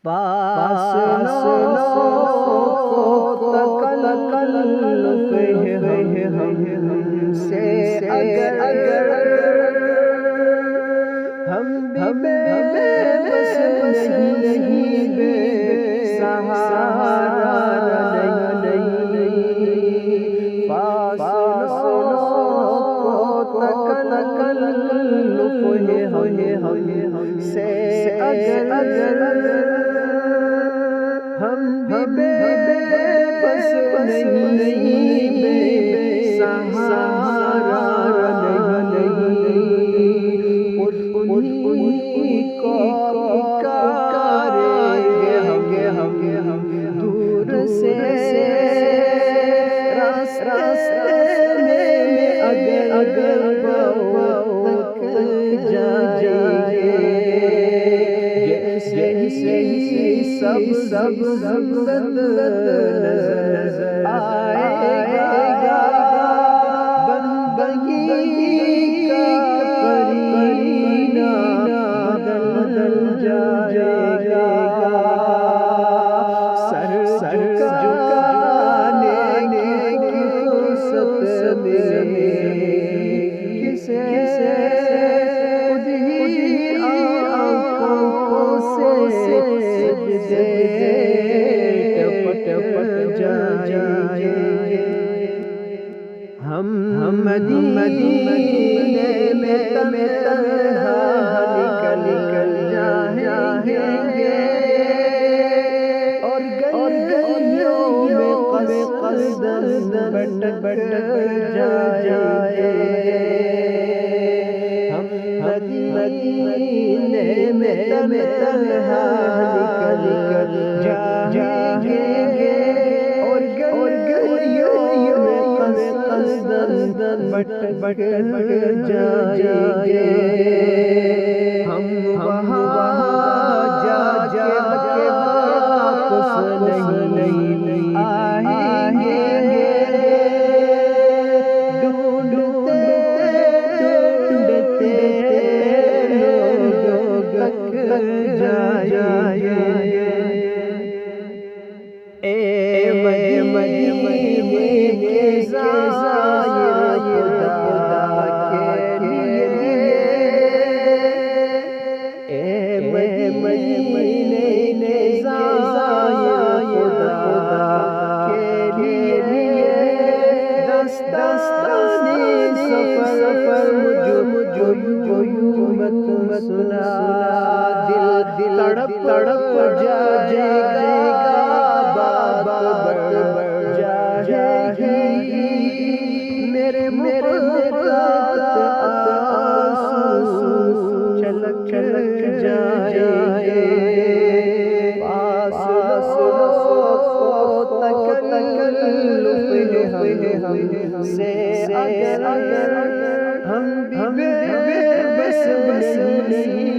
فاصلوں کو تکلف ہے ہم سے، اگر ہم بھی بے بس نہیں، بے سہارا نہیں، فاصلوں کو تکلف ہے ہم سے، اگر ہم بھی بے بس نہیں، بے سہارا نہیں، انہیں کو پکاریں گے ہم دور سے، راستے میں اگر تک جائیں گے، جیسے ہی سب نظر آئے گا، بندگی کا قرینہ بدل جائے گا، سر جھکانے کی فرصت میں کسے خود ہی آنکھوں سے سجدے ٹپٹ جائیں، ہم مدینے میں تنہا نکل جائیں گے، اور گلیوں میں قصداً بھٹک جائیں گے، ہم مدینے میں تنہا نکل جائیں گے، اور گلیوں میں قصداً بھٹک جائیں گے، ہم وہاں جا کے واپس نہیں آئیں گے، ڈھونڈتے لوگوں تک جائیں گے، اے مدینے کے زائر خدا کے لیے، اے مدینے کے زائر خدا کے لیے، دستانے سفر مت سنا، دل تڑپ جائے گا، بات بڑھ جائے گی، میرے محبت آنسو چھلک جائیں گے، فاصلوں کو تکلف ہے ہم سے، اگر ہم بھی بے بس نہیں